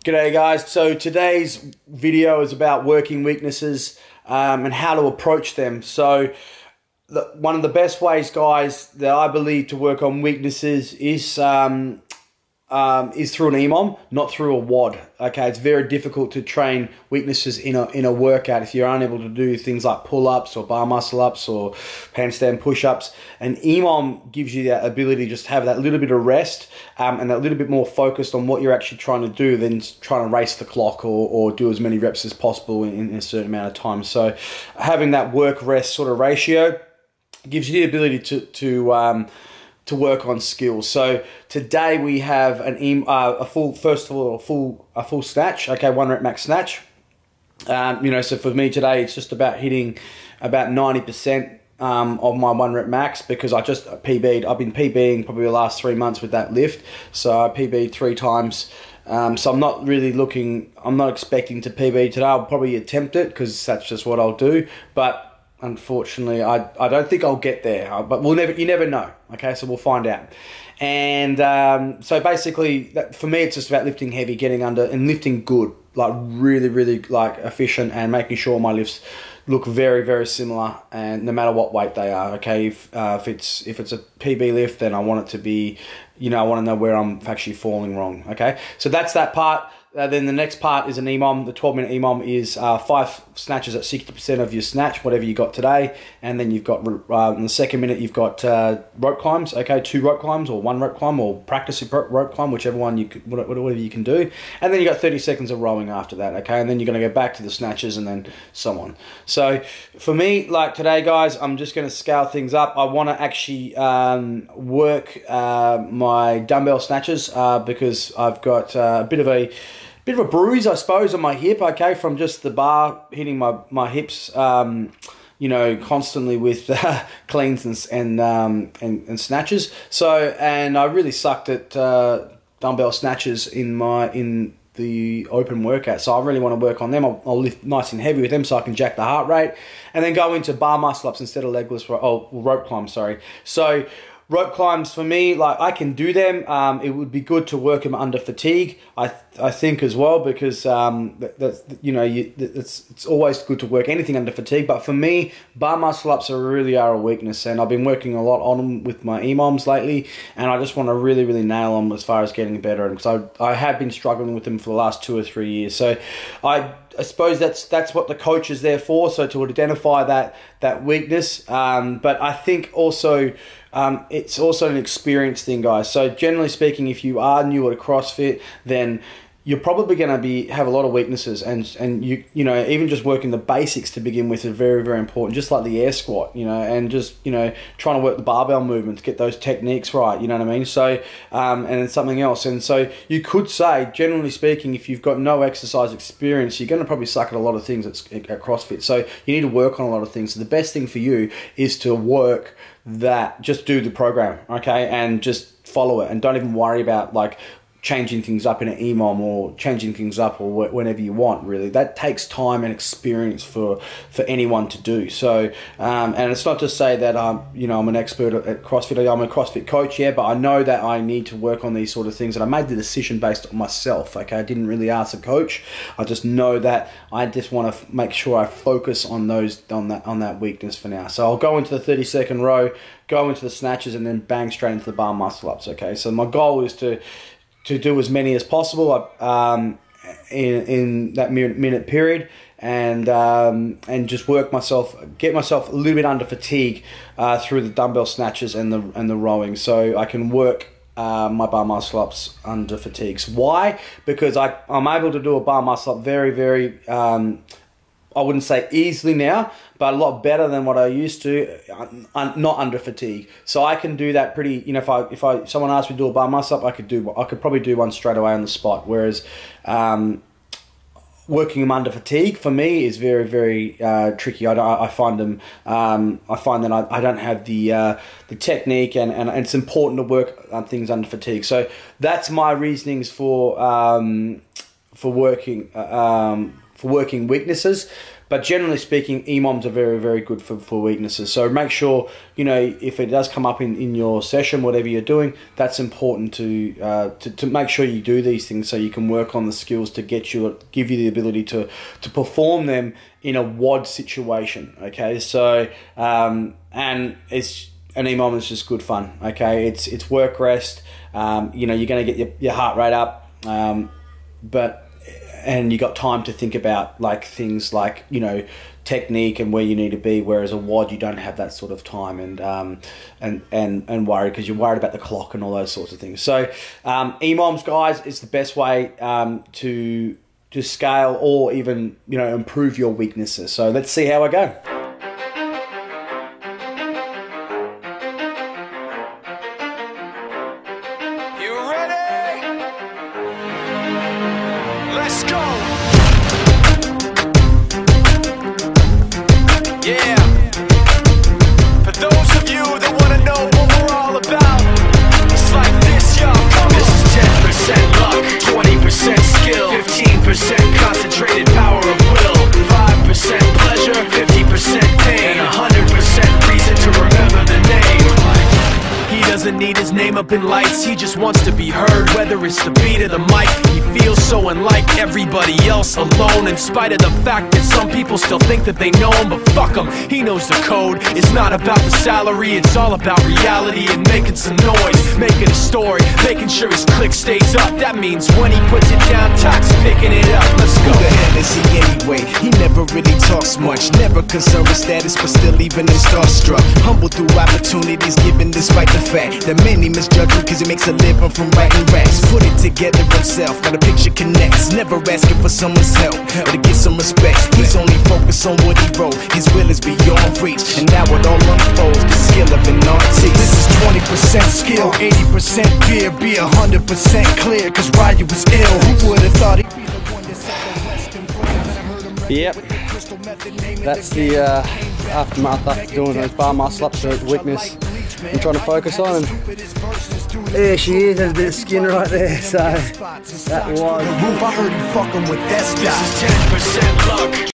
G'day guys, so today's video is about working weaknesses and how to approach them. So one of the best ways, guys, that I believe to work on weaknesses is through an EMOM, not through a WOD. Okay, it's very difficult to train weaknesses in a workout if you're unable to do things like pull-ups or bar muscle ups or handstand push-ups. And EMOM gives you that ability to just have that little bit of rest and that little bit more focused on what you're actually trying to do than trying to race the clock or do as many reps as possible in a certain amount of time. So having that work-rest sort of ratio gives you the ability to work on skills. So today we have a full snatch. Okay, 1 rep max snatch. So for me today, it's just about hitting about 90% of my 1 rep max because I just PB'd. I've been PBing probably the last 3 months with that lift. So I PB'd 3 times. So I'm not really I'm not expecting to PB today. I'll probably attempt it because that's just what I'll do. But unfortunately, I don't think I'll get there, but you never know. Okay, so we'll find out. And so basically, for me, it's just about lifting heavy, getting under, and lifting good, like really, really like efficient, and making sure my lifts look very, very similar, and no matter what weight they are. Okay, if it's a PB lift, then I want it to be, I want to know where I'm actually falling wrong. Okay, so that's that part. Then the next part is an EMOM. The 12-minute EMOM is 5 snatches at 60% of your snatch, whatever you got today. And then you've got, in the second minute, you've got rope climbs, okay, 2 rope climbs or 1 rope climb or practice rope climb, whichever one whatever you can do. And then you got 30 seconds of rowing after that, okay? And then you're going to go back to the snatches and then so on. So for me, like today, guys, I'm just going to scale things up. I want to actually work my dumbbell snatches because I've got a bit of a bruise, I suppose, on my hip, okay, from just the bar hitting my hips, constantly with cleans and snatches. So, and I really sucked at dumbbell snatches in the open workout. So I really want to work on them. I'll lift nice and heavy with them so I can jack the heart rate, and then go into bar muscle ups instead of rope climbs. Sorry. So rope climbs for me, like I can do them. It would be good to work them under fatigue, I think as well, because it's always good to work anything under fatigue. But for me, bar muscle ups really are a weakness, and I've been working a lot on them with my EMOMs lately, and I just want to really, really nail them as far as getting better. And because I have been struggling with them for the last 2 or 3 years, so I suppose that's what the coach is there for, so to identify that weakness. But I think also it's also an experience thing, guys. So generally speaking, if you are new at CrossFit, then you're probably going to have a lot of weaknesses, and even just working the basics to begin with is very, very important. Just like the air squat, and just trying to work the barbell movement to get those techniques right. You know what I mean? So and it's something else. And so you could say, generally speaking, if you've got no exercise experience, you're going to probably suck at a lot of things at CrossFit. So you need to work on a lot of things. So the best thing for you is to work just do the program, okay, and just follow it, and don't even worry about like changing things up in an EMOM or changing things up or whenever you want. Really, that takes time and experience for anyone to do. So and it's not to say that I'm an expert at CrossFit. I'm a CrossFit coach, yeah, but I know that I need to work on these sort of things, and I made the decision based on myself. Okay, I didn't really ask a coach. I just know that I just want to make sure I focus on that weakness for now. So I'll go into the 30-second row, go into the snatches, and then bang straight into the bar muscle ups. Okay, so my goal is to do as many as possible in that minute period, and just get myself a little bit under fatigue through the dumbbell snatches and the rowing, so I can work my bar muscle ups under fatigues. Why? Because I'm able to do a bar muscle up very, very I wouldn't say easily now, but a lot better than what I used to, not under fatigue. So I can do that pretty, if someone asked me to do a bar muscle up, I could probably do one straight away on the spot. Whereas working them under fatigue for me is very, very tricky. I find that I don't have the technique, and it's important to work on things under fatigue. So that's my reasonings for working weaknesses. But generally speaking, EMOMs are very, very good for weaknesses. So make sure, you know, if it does come up in your session, whatever you're doing, that's important to make sure you do these things so you can work on the skills to give you the ability to perform them in a WOD situation. Okay, so and an EMOM is just good fun. Okay, it's work rest. You know, you're going to get your heart rate up, and you got time to think about like things like, you know, technique and where you need to be. Whereas a WOD, you don't have that sort of time and worry, because you're worried about the clock and all those sorts of things. So EMOMs, guys, is the best way to scale or even, you know, improve your weaknesses. So let's see how I go. Let's go. Yeah. For those of you that want to know what we're all about, it's like this, y'all. This is 10% luck, 20% skill, 15% concentrated power of will, 5% pleasure, 50% pain, and 100% reason to remember the name. He doesn't need his name up in lights, he just wants to be heard, whether it's the beat of the mic. He feels so unlike everybody else, alone, in spite of the fact that some people still think that they know him. But fuck him, he knows the code. It's not about the salary, it's all about reality and making some noise, making a story, making sure his click stays up. That means when he puts it down, Tox picking it up. Let's go. Who the hell is he anyway? He never really talks much, never concerned with status, but still even him starstruck. Humble through opportunities given despite the fact that many misjudge him cause he makes a living from writing raps. Put it together himself, now the picture connects, never asking for someone's help or to get some respect. He's only focused on what he wrote, his will is beyond reach, and now it all unfolds, the skill of an artist. This is 20% skill, 80% fear, be 100% clear, cause Ryu was ill. Who would've thought he'd be the one that set the West in front? Yep, that's the aftermath after doing those bar muscle ups for weakness I'm trying to focus on. And there she is, there's a bit of skin right there, so that was. I heard you fucking with that stuff. This is 10% luck.